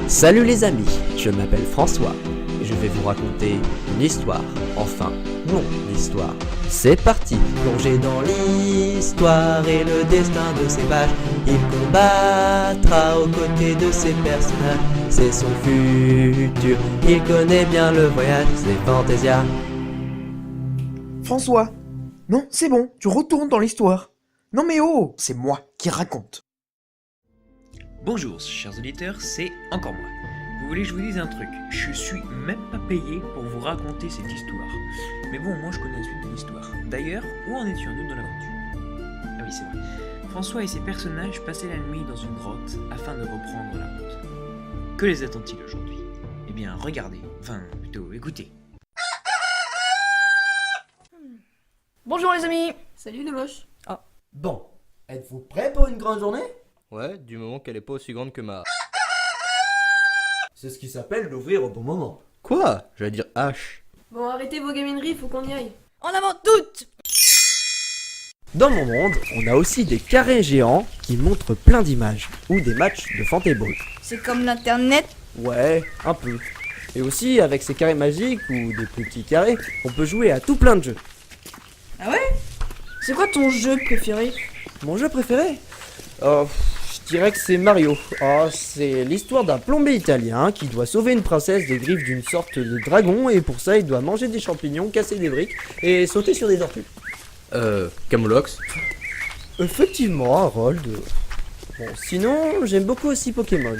Salut les amis, je m'appelle François et je vais vous raconter une histoire, enfin mon histoire. C'est parti, plongez dans l'histoire et le destin de ses pages. Il combattra aux côtés de ses personnages, c'est son futur, il connaît bien le voyage, c'est Fantasia. François, non, c'est bon, tu retournes dans l'histoire. Non mais oh, c'est moi qui raconte. Bonjour chers auditeurs, c'est encore moi. Vous voulez que je vous dise un truc? Je suis même pas payé pour vous raconter cette histoire. Mais bon, moi je connais la suite de l'histoire. D'ailleurs, où en étions-nous dans l'aventure? Ah oui, c'est vrai. François et ses personnages passaient la nuit dans une grotte afin de reprendre la route. Que les attend-il aujourd'hui? Eh bien, regardez, enfin plutôt écoutez. Bonjour les amis. Salut les moches. Bon, êtes-vous prêts pour une grande journée? Ouais, du moment qu'elle est pas aussi grande que ma... C'est ce qui s'appelle l'ouvrir au bon moment. Quoi? J'allais dire H. Bon, arrêtez vos gamineries, faut qu'on y aille. En avant toutes. Dans mon monde, on a aussi des carrés géants qui montrent plein d'images, ou des matchs de Fantayball. C'est comme l'internet. Ouais, un peu. Et aussi, avec ces carrés magiques ou des plus petits carrés, on peut jouer à tout plein de jeux. Ah ouais? C'est quoi ton jeu préféré? Mon jeu préféré? Je dirais que c'est Mario. C'est l'histoire d'un plombier italien qui doit sauver une princesse des griffes d'une sorte de dragon, et pour ça il doit manger des champignons, casser des briques et sauter sur des tortues. Camoulox. Effectivement, Harold. Bon, sinon, j'aime beaucoup aussi Pokémon.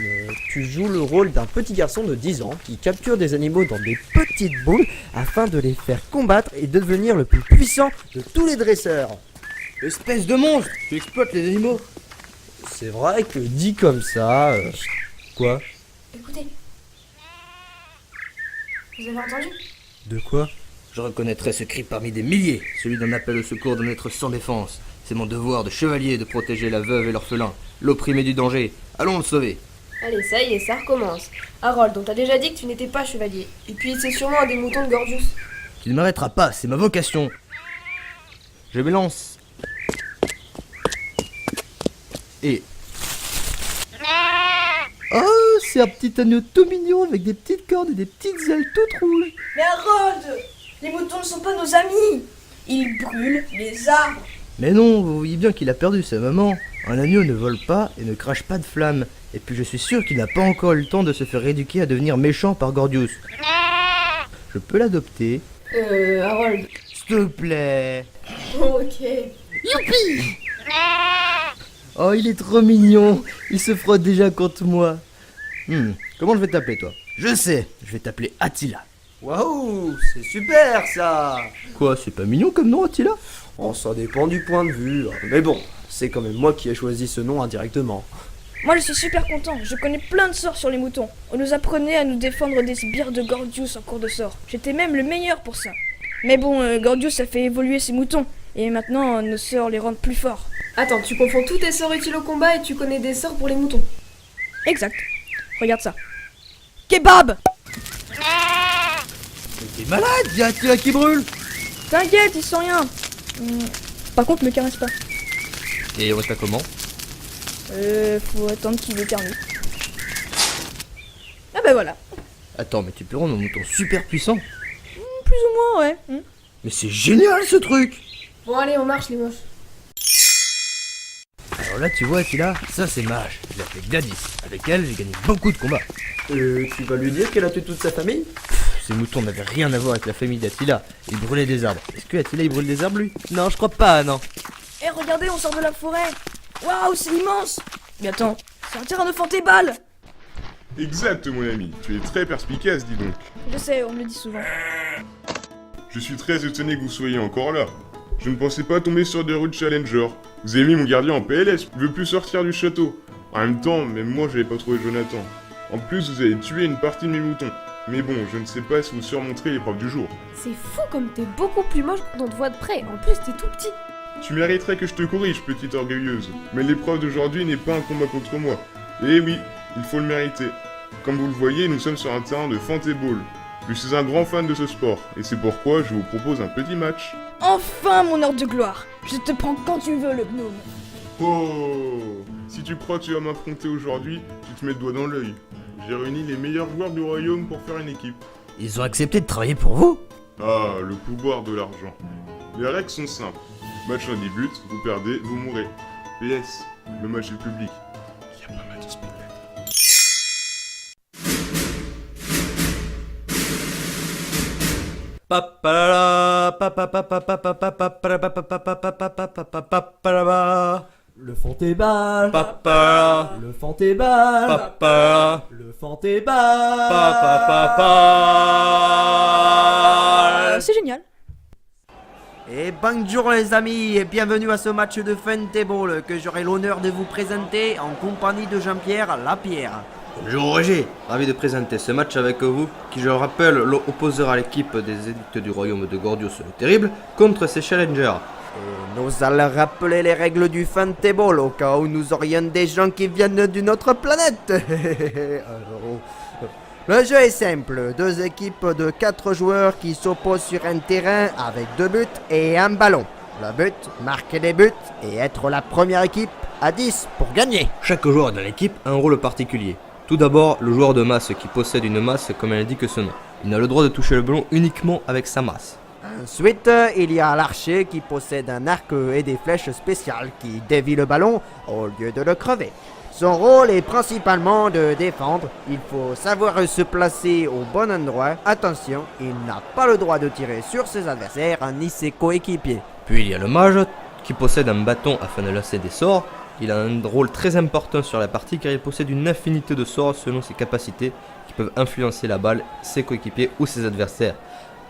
Tu joues le rôle d'un petit garçon de 10 ans qui capture des animaux dans des petites boules afin de les faire combattre et de devenir le plus puissant de tous les dresseurs. Espèce de monstre, tu exploites les animaux. C'est vrai que dit comme ça... Quoi? Écoutez. Vous avez entendu? De quoi? Je reconnaîtrai ce cri parmi des milliers, celui d'un appel au secours d'un être sans défense. C'est mon devoir de chevalier de protéger la veuve et l'orphelin, l'opprimé du danger. Allons le sauver. Allez, ça y est, ça recommence. Harold, on t'a déjà dit que tu n'étais pas chevalier. Et puis c'est sûrement un des moutons de Gorgius. Tu ne m'arrêteras pas, c'est ma vocation. Je m'élance. Et... Oh, c'est un petit agneau tout mignon avec des petites cornes et des petites ailes toutes rouges. Mais Harold, les moutons ne sont pas nos amis. Ils brûlent les arbres. Mais non, vous voyez bien qu'il a perdu sa maman. Un agneau ne vole pas et ne crache pas de flammes. Et puis je suis sûr qu'il n'a pas encore eu le temps de se faire éduquer à devenir méchant par Gordius. Je peux l'adopter. Harold. S'il te plaît. Bon, ok. Youpi! Oh, il est trop mignon. Il se frotte déjà contre moi. Comment je vais t'appeler, toi? Je sais, je vais t'appeler Attila. Waouh, c'est super ça. Quoi, c'est pas mignon comme nom, Attila? Oh, ça dépend du point de vue. Mais bon, c'est quand même moi qui ai choisi ce nom indirectement. Moi je suis super content. Je connais plein de sorts sur les moutons. On nous apprenait à nous défendre des sbires de Gordius en cours de sort. J'étais même le meilleur pour ça. Mais bon, Gordius a fait évoluer ses moutons. Et maintenant, nos sorts les rendent plus forts. Attends, tu confonds tous tes sorts utiles au combat et tu connais des sorts pour les moutons. Exact. Regarde ça. Kebab! T'es malade, y'a Attila qui brûle. T'inquiète, il sent rien. Par contre, me caresse pas. Et on reste à comment? Faut attendre qu'il éternue. Ah bah voilà. Attends, mais tu peux rendre mon mouton super puissant. Plus ou moins, ouais. Mais c'est génial ce truc. Bon, allez, on marche les moches. Alors là, tu vois, Attila, ça c'est Mage. Je l'appelle Gladys. Avec elle, j'ai gagné beaucoup de combats. Tu vas lui dire qu'elle a tué toute sa famille? Ces moutons n'avaient rien à voir avec la famille d'Attila. Ils brûlaient des arbres. Est-ce que Attila il brûle des arbres lui? Non, je crois pas, non. Eh, regardez, on sort de la forêt. Waouh, c'est immense. Mais attends, c'est un terrain de Fantayball. Exact, mon ami. Tu es très perspicace, dis donc. Je sais, on me le dit souvent. Je suis très étonné que vous soyez encore là. Je ne pensais pas tomber sur des rues de Challenger. Vous avez mis mon gardien en PLS, il veut plus sortir du château. En même temps, même moi j'avais pas trouvé Jonathan. En plus, vous avez tué une partie de mes moutons. Mais bon, je ne sais pas si vous surmonterez l'épreuve du jour. C'est fou comme t'es beaucoup plus moche quand on te voit de près. En plus, t'es tout petit. Tu mériterais que je te corrige, petite orgueilleuse. Mais l'épreuve d'aujourd'hui n'est pas un combat contre moi. Eh oui, il faut le mériter. Comme vous le voyez, nous sommes sur un terrain de Fantayball. Je suis un grand fan de ce sport, et c'est pourquoi je vous propose un petit match. Enfin, mon heure de gloire. Je te prends quand tu veux, le gnome. Oh! Si tu crois que tu vas m'affronter aujourd'hui, tu te mets le doigt dans l'œil. J'ai réuni les meilleurs joueurs du royaume pour faire une équipe. Ils ont accepté de travailler pour vous? Ah, le pouvoir de l'argent. Les règles sont simples. Match en 10 buts, vous perdez, vous mourrez. PS, le match est public. Il y a pas mal de spectateurs. Le fond est bal, le fond est bal, le fond est bal. C'est génial. Et bonjour les amis et bienvenue à ce match de Football que j'aurai l'honneur de vous présenter en compagnie de Jean-Pierre Lapierre. Bonjour Roger, ravi de présenter ce match avec vous qui je le rappelle opposera l'équipe des élites du royaume de Gordius le Terrible contre ses challengers. Et nous allons rappeler les règles du Football au cas où nous aurions des gens qui viennent d'une autre planète. Le jeu est simple, 2 équipes de 4 joueurs qui s'opposent sur un terrain avec 2 buts et un ballon. Le but, marquer des buts et être la première équipe à 10 pour gagner. Chaque joueur de l'équipe a un rôle particulier. Tout d'abord, le joueur de masse qui possède une masse comme indique ce nom. Il n'a le droit de toucher le ballon uniquement avec sa masse. Ensuite, il y a l'archer qui possède un arc et des flèches spéciales qui dévient le ballon au lieu de le crever. Son rôle est principalement de défendre. Il faut savoir se placer au bon endroit. Attention, il n'a pas le droit de tirer sur ses adversaires ni ses coéquipiers. Puis il y a le mage qui possède un bâton afin de lancer des sorts. Il a un rôle très important sur la partie car il possède une infinité de sorts selon ses capacités qui peuvent influencer la balle, ses coéquipiers ou ses adversaires.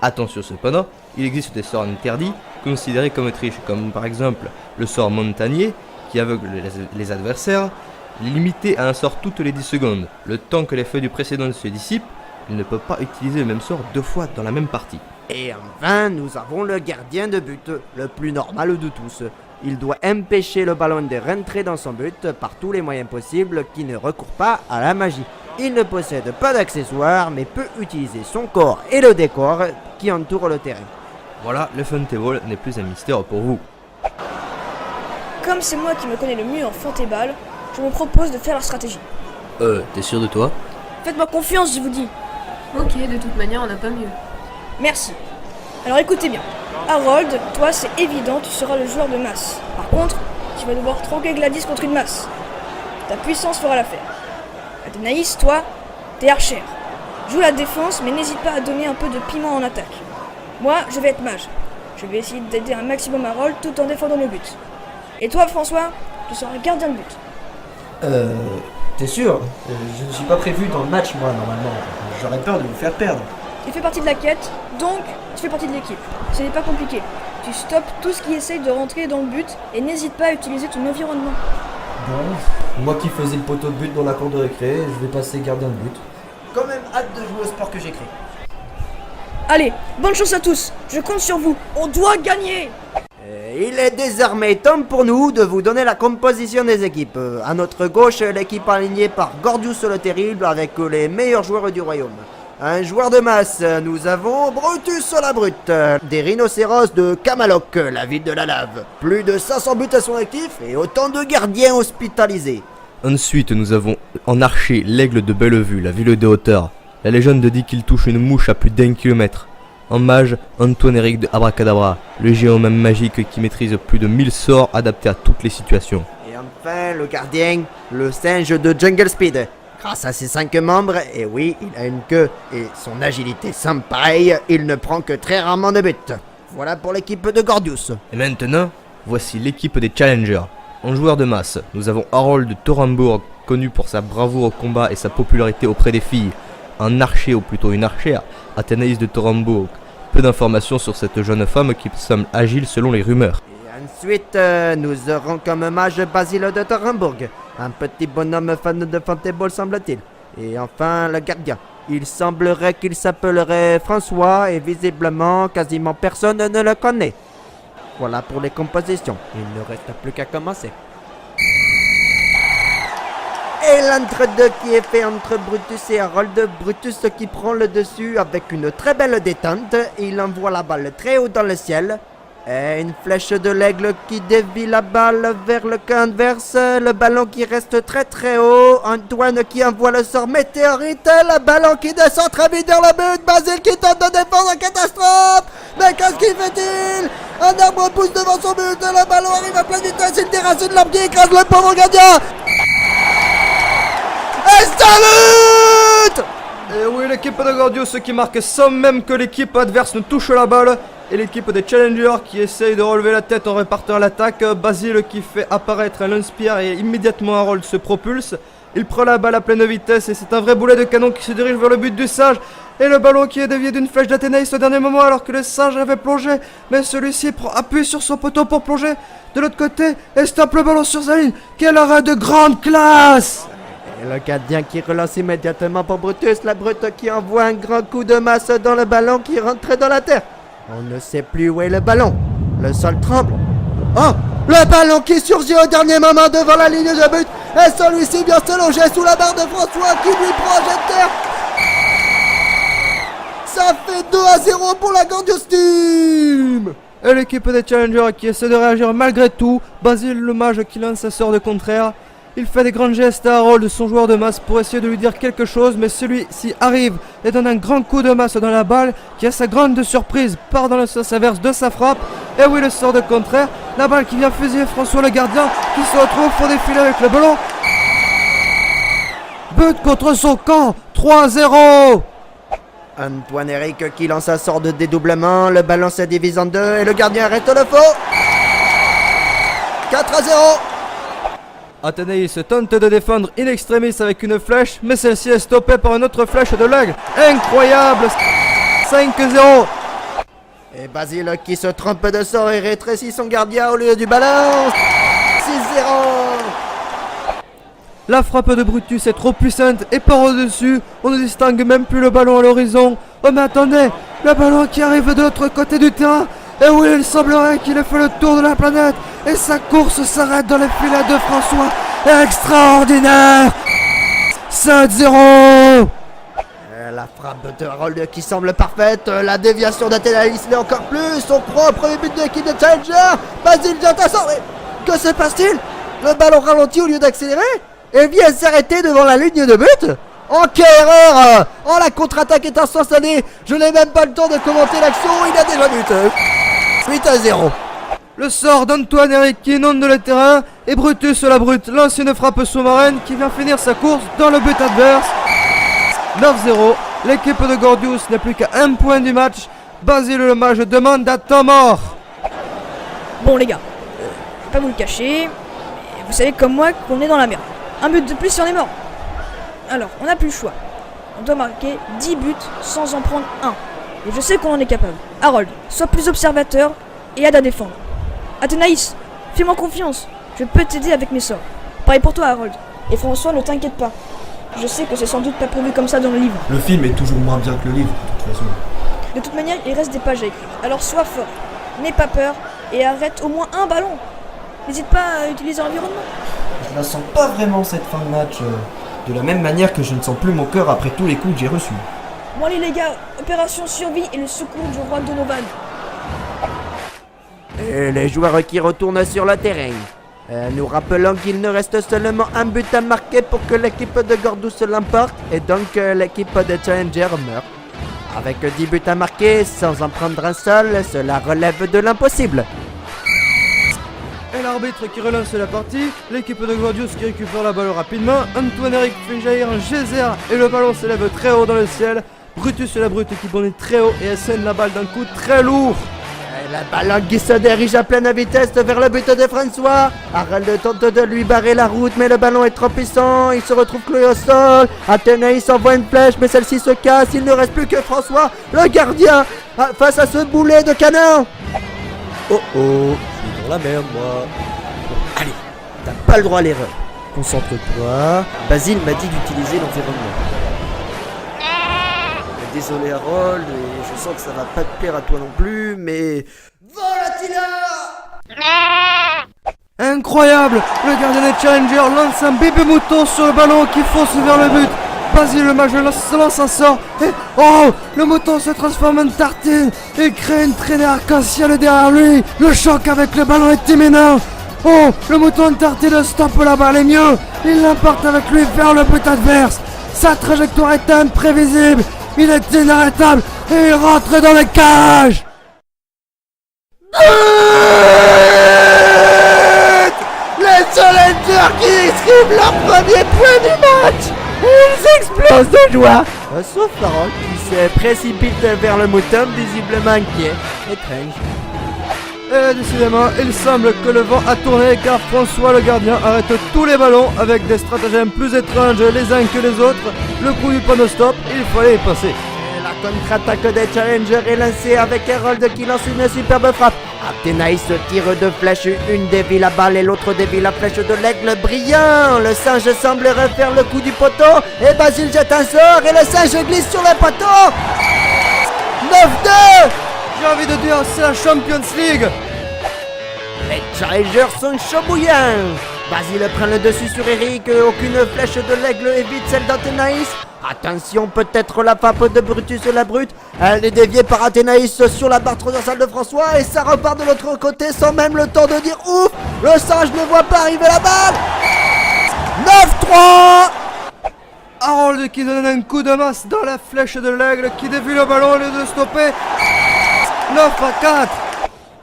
Attention cependant, il existe des sorts interdits considérés comme triche, comme par exemple le sort montagnier qui aveugle les adversaires, limité à un sort toutes les 10 secondes. Le temps que les feuilles du précédent se dissipent, il ne peut pas utiliser le même sort 2 fois dans la même partie. Et enfin, nous avons le gardien de but, le plus normal de tous. Il doit empêcher le ballon de rentrer dans son but par tous les moyens possibles qui ne recourent pas à la magie. Il ne possède pas d'accessoires mais peut utiliser son corps et le décor qui entoure le terrain. Voilà, le Football n'est plus un mystère pour vous. Comme c'est moi qui me connais le mieux en Football, je me propose de faire la stratégie. T'es sûr de toi? Faites-moi confiance, je vous dis. Ok, de toute manière, on n'a pas mieux. Merci. Alors écoutez bien. Harold, toi c'est évident, tu seras le joueur de masse. Par contre, tu vas devoir troquer Gladys contre une masse. Ta puissance fera l'affaire. Athénaïs, toi, t'es archère. Joue la défense, mais n'hésite pas à donner un peu de piment en attaque. Moi, je vais être mage. Je vais essayer d'aider un maximum Harold tout en défendant le but. Et toi, François, tu seras gardien de but. T'es sûr? Je ne suis pas prévu dans le match, moi, normalement. J'aurais peur de vous faire perdre. Tu fais partie de la quête, donc tu fais partie de l'équipe. Ce n'est pas compliqué. Tu stoppes tout ce qui essaye de rentrer dans le but et n'hésite pas à utiliser ton environnement. Bon, moi qui faisais le poteau de but dans la cour de récré, je vais passer gardien de but. Quand même hâte de jouer au sport que j'ai créé. Allez, bonne chance à tous. Je compte sur vous. On doit gagner. Il est désormais temps pour nous de vous donner la composition des équipes. À notre gauche, l'équipe alignée par Gordius le Terrible avec les meilleurs joueurs du royaume. Un joueur de masse, nous avons Brutus la Brute, des rhinocéros de Camalok, la ville de la lave. Plus de 500 buts à son actif et autant de gardiens hospitalisés. Ensuite, nous avons en archer l'aigle de Bellevue, la ville des hauteurs. La légende dit qu'il touche une mouche à plus d'1 kilomètre. En mage, Antoine-Éric de Abracadabra, le géant même magique qui maîtrise plus de 1000 sorts adaptés à toutes les situations. Et enfin, le gardien, le singe de Jungle Speed. Grâce à ses 5 membres, et oui, il a une queue et son agilité sans pareil, il ne prend que très rarement de buts. Voilà pour l'équipe de Gordius. Et maintenant, voici l'équipe des Challengers. En joueur de masse, nous avons Harold de Thorenbourg, connu pour sa bravoure au combat et sa popularité auprès des filles. Un archer, ou plutôt une archère, Athénaïs de Thorenbourg. Peu d'informations sur cette jeune femme qui semble agile selon les rumeurs. Et ensuite, nous aurons comme mage Basile de Thorenbourg. Un petit bonhomme fan de Football semble-t-il. Et enfin, le gardien. Il semblerait qu'il s'appellerait François et visiblement quasiment personne ne le connaît. Voilà pour les compositions. Il ne reste plus qu'à commencer. Et l'entre-deux qui est fait entre Brutus et Harold. Brutus qui prend le dessus avec une très belle détente. Il envoie la balle très haut dans le ciel. Et une flèche de l'aigle qui dévie la balle vers le camp adverse. Le ballon qui reste très très haut. Antoine qui envoie le sort météorite. Le ballon qui descend très vite vers le but. Basile qui tente de défendre en catastrophe. Mais qu'est-ce qu'il fait-il? Un arbre pousse devant son but. Le ballon arrive à pleine vitesse. Il déracine l'arbre qui écrase le pauvre gardien. Et salut! Et oui, l'équipe de Gordius qui marque sans même que l'équipe adverse ne touche la balle. Et l'équipe des Challengers qui essaye de relever la tête en répartant l'attaque. Basile qui fait apparaître un lance-pierre et immédiatement Harold se propulse. Il prend la balle à pleine vitesse et c'est un vrai boulet de canon qui se dirige vers le but du sage. Et le ballon qui est dévié d'une flèche d'Athénaïs au dernier moment alors que le sage avait plongé. Mais celui-ci appuie sur son poteau pour plonger. De l'autre côté, estompe le ballon sur sa ligne. Quel arrêt de grande classe! Et le gardien qui relance immédiatement pour Brutus. La brute qui envoie un grand coup de masse dans le ballon qui rentre dans la terre. On ne sait plus où est le ballon. Le sol tremble. Oh! Le ballon qui surgit au dernier moment devant la ligne de but. Et celui-ci vient se loger sous la barre de François qui lui prend un jet de terre. Ça fait 2-0 pour la Gordius Team. Et l'équipe des Challengers qui essaie de réagir malgré tout. Basile le mage qui lance sa sœur de contraire. Il fait des grands gestes à Harold, son joueur de masse, pour essayer de lui dire quelque chose, mais celui-ci arrive et donne un grand coup de masse dans la balle, qui à sa grande surprise part dans le sens inverse de sa frappe. Et oui, le sort de contraire, la balle qui vient fusiller François le gardien, qui se retrouve au fond des filets avec le ballon. But contre son camp, 3-0. Antoine Eric qui lance un sort de dédoublement, le ballon se divise en deux et le gardien arrête le faux. 4-0. Athénaïs tente de défendre in extremis avec une flèche, mais celle-ci est stoppée par une autre flèche de l'aigle. Incroyable! 5-0. Et Basile qui se trompe de sort et rétrécit son gardien au lieu du ballon. 6-0. La frappe de Brutus est trop puissante et part au-dessus. On ne distingue même plus le ballon à l'horizon. Oh mais attendez, le ballon qui arrive de l'autre côté du terrain. Et oui, il semblerait qu'il ait fait le tour de la planète. Et sa course s'arrête dans les filets de François. Extraordinaire! 7-0. La frappe de Harold qui semble parfaite. La déviation d'Athénaïs l'est encore plus. On croit au premier but de l'équipe de Challenger. Basile vient à sortir. Que se passe-t-il? Le ballon ralentit au lieu d'accélérer et vient s'arrêter devant la ligne de but. Oh, quelle erreur! Oh, la contre-attaque est instantanée. Je n'ai même pas le temps de commenter l'action. Il a déjà but. 8-0. Le sort d'Antoine Eric qui inonde le terrain et Brutus la brute lance une frappe sous-marine qui vient finir sa course dans le but adverse. 9-0. L'équipe de Gordius n'a plus qu'à un point du match. Basile le mage demande à temps mort. Bon les gars, je vais pas vous le cacher, mais vous savez comme moi qu'on est dans la merde. Un but de plus et on est mort. Alors, on n'a plus le choix. On doit marquer 10 buts sans en prendre un. Et je sais qu'on en est capable. Harold, sois plus observateur et aide à défendre. Athénaïs, fais-moi confiance. Je peux t'aider avec mes sorts. Pareil pour toi, Harold. Et François, ne t'inquiète pas. Je sais que c'est sans doute pas prévu comme ça dans le livre. Le film est toujours moins bien que le livre, de toute façon. De toute manière, il reste des pages à écrire. Alors sois fort, n'aie pas peur et arrête au moins un ballon. N'hésite pas à utiliser l'environnement. Je la sens pas vraiment cette fin de match. De la même manière que je ne sens plus mon cœur après tous les coups que j'ai reçus. Bon allez les gars, opération survie et le secours du roi Donovan. Et les joueurs qui retournent sur le terrain. Nous rappelons qu'il ne reste seulement un but à marquer pour que l'équipe de Gordius l'emporte et donc l'équipe de Challenger meurt. Avec 10 buts à marquer sans en prendre un seul, cela relève de l'impossible. Et l'arbitre qui relance la partie, l'équipe de Gordius qui récupère la balle rapidement, Antoine Eric fait jaillir un geyser et le ballon s'élève très haut dans le ciel. Brutus et la brute qui bondit très haut et assène la balle d'un coup très lourd. Et la balle qui se dirige à pleine vitesse vers le but de François. Harold tente de lui barrer la route mais le ballon est trop puissant, il se retrouve cloué au sol. Athénaïs envoie une flèche mais celle-ci se casse, il ne reste plus que François, le gardien, face à ce boulet de canon. Oh oh, je suis dans la merde moi. Allez, t'as pas le droit à l'erreur. Concentre-toi. Basile m'a dit d'utiliser l'environnement. Désolé Harold, et je sens que ça va pas te plaire à toi non plus, mais... Volatileur! Incroyable! Le gardien des Challenger lance un bébé mouton sur le ballon qui fonce vers le but. Basile, le mage se lance un sort. Et oh, le mouton se transforme en tartine. Il crée une traînée arc-en-ciel derrière lui. Le choc avec le ballon est imminent. Oh, le mouton tartine stoppe la balle et mieux. Il l'emporte avec lui vers le but adverse. Sa trajectoire est imprévisible. Il est inarrêtable et il rentre dans les cages. Les Challengers qui inscrivent leur premier point du match. Ils explosent de joie. Sauf Harold qui se précipite vers le mouton visiblement inquiet. Étrange. Et décidément, il semble que le vent a tourné car François le gardien arrête tous les ballons avec des stratagèmes plus étranges les uns que les autres. Le coup du panneau stop, il fallait y passer. Et la contre-attaque des Challengers est lancée avec Harold qui lance une superbe frappe. Athénaïs tire deux flèches, une dévie la balle et l'autre dévie la flèche de l'aigle brillant. Le singe semble refaire le coup du poteau et Basile jette un sort et le singe glisse sur le poteau. 9-2. J'ai envie de dire, c'est la Champions League. Les Challengers sont chauds bouillants. Basile prend le dessus sur Eric, aucune flèche de l'aigle évite celle d'Athénaïs. Attention, peut-être la frappe de Brutus la brute. Elle est déviée par Athénaïs sur la barre transversale de François et ça repart de l'autre côté sans même le temps de dire ouf. Le singe ne voit pas arriver la balle. 9-3. Harold qui donne un coup de masse dans la flèche de l'aigle qui dévie le ballon au lieu de stopper. 9-4.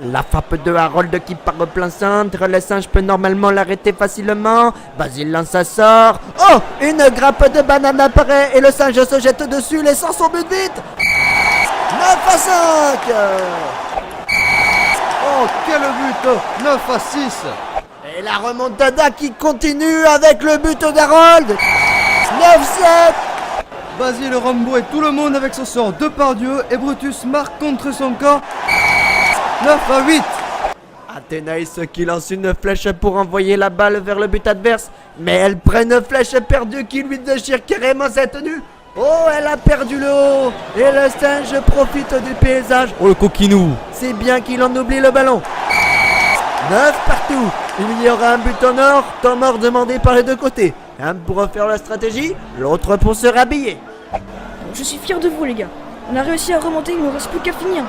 La frappe de Harold qui part au plein centre, le singe peut normalement l'arrêter facilement. Basile lance un sort. Oh, une grappe de banane apparaît et le singe se jette dessus, laissant son but vite. 9-5. Oh, quel but. 9-6. Et la remontada qui continue avec le but d'Harold. 9-7. Basile rembourre tout le monde avec son sort de par Dieu et Brutus marque contre son corps. 9-8. Athénaïs qui lance une flèche pour envoyer la balle vers le but adverse, mais elle prend une flèche perdue qui lui déchire carrément sa tenue. Oh, elle a perdu le haut et le singe profite du paysage. Oh le coquinou. C'est bien qu'il en oublie le ballon. 9 partout. Il y aura un but en or, temps mort demandé par les deux côtés. Un pour refaire la stratégie, l'autre pour se rhabiller. Je suis fier de vous, les gars. On a réussi à remonter, il ne nous reste plus qu'à finir.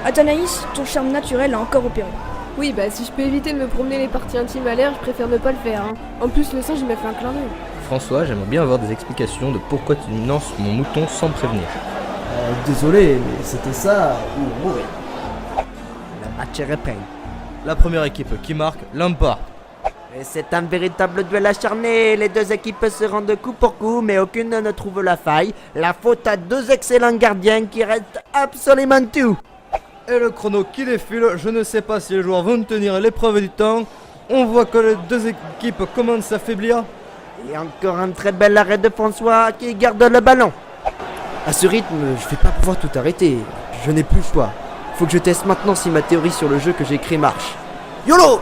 Athénaïs, ton charme naturel a encore opéré. Oui, bah si je peux éviter de me promener les parties intimes à l'air, je préfère ne pas le faire. Hein. En plus, le singe il m'a fait un clin d'œil. François, j'aimerais bien avoir des explications de pourquoi tu lances mon mouton sans prévenir. Désolé, mais c'était ça ou mourir. La match est reprend. La première équipe qui marque, Lampard. Et c'est un véritable duel acharné. Les deux équipes se rendent coup pour coup, mais aucune ne trouve la faille. La faute à deux excellents gardiens qui restent absolument tout. Et le chrono qui défile, je ne sais pas si les joueurs vont tenir l'épreuve du temps. On voit que les deux équipes commencent à faiblir. Et encore un très bel arrêt de François qui garde le ballon. À ce rythme, je vais pas pouvoir tout arrêter. Je n'ai plus le choix. Faut que je teste maintenant si ma théorie sur le jeu que j'ai créé marche. YOLO!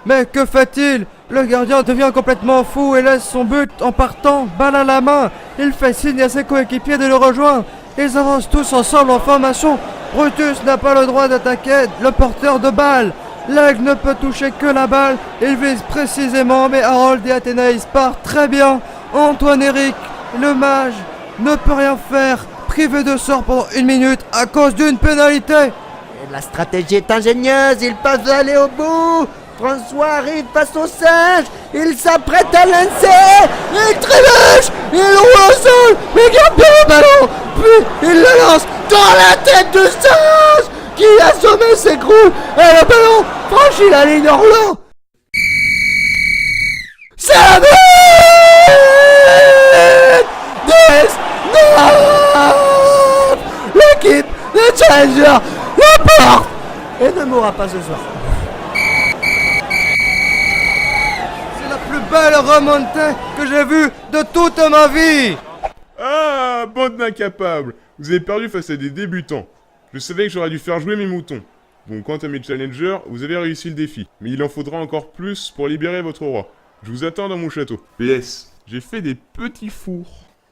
Mais que fait-il? Le gardien devient complètement fou et laisse son but en partant, balle à la main. Il fait signe à ses coéquipiers de le rejoindre. Ils avancent tous ensemble en formation. Brutus n'a pas le droit d'attaquer le porteur de balle. L'aigle ne peut toucher que la balle. Il vise précisément, mais Harold et Athénaïs partent très bien. Antoine Eric, le mage, ne peut rien faire. Privé de sort pendant 1 minute à cause d'une pénalité. Et la stratégie est ingénieuse, ils peuvent aller au bout. François arrive face au singe, il s'apprête à lancer, il trébuche, il roule au sol, mais garde bien le ballon, puis il le lance dans la tête du singe, qui assommé s'écroule, et le ballon franchit la ligne en roulant. C'est la but 10-9. L'équipe de Challenger l'emporte et ne mourra pas ce soir. Belle remontée que j'ai vue de toute ma vie. Ah, bande d'incapables. Vous avez perdu face à des débutants. Je savais que j'aurais dû faire jouer mes moutons. Bon, quant à mes challengers, vous avez réussi le défi. Mais il en faudra encore plus pour libérer votre roi. Je vous attends dans mon château. PS, j'ai fait des petits fours.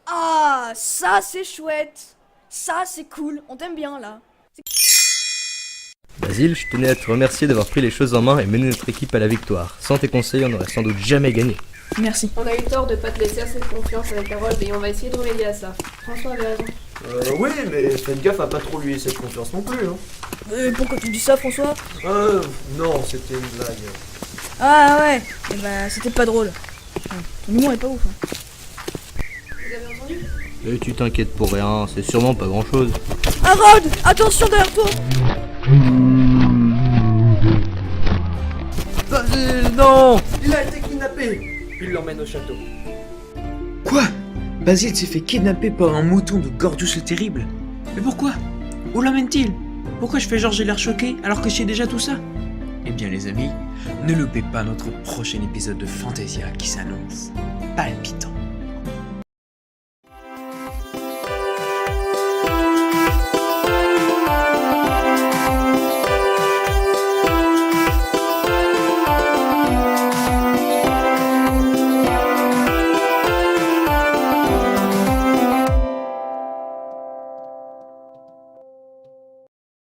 Ah, ça c'est chouette. Ça c'est cool, on t'aime bien là. Basile, je tenais à te remercier d'avoir pris les choses en main et mené notre équipe à la victoire. Sans tes conseils, on n'aurait sans doute jamais gagné. Merci. On a eu tort de pas te laisser assez de confiance avec Harold et on va essayer de remédier à ça. François avait raison. Oui, mais faites gaffe à pas trop lui laisser de confiance non plus, hein. Pourquoi tu dis ça, François? Non, c'était une blague. Ah ouais, eh ben c'était pas drôle. Ton humour est pas ouf. Hein. Vous avez entendu? Et tu t'inquiètes pour rien, c'est sûrement pas grand chose. Harold, attention derrière toi! Basile, non! Il a été kidnappé. Il l'emmène au château. Quoi? Basile s'est fait kidnapper par un mouton de Gordius le Terrible? Mais pourquoi? Où l'emmène-t-il? Pourquoi je fais genre j'ai l'air choqué alors que je sais déjà tout ça? Eh bien les amis, ne loupez pas notre prochain épisode de Fantasia qui s'annonce palpitant.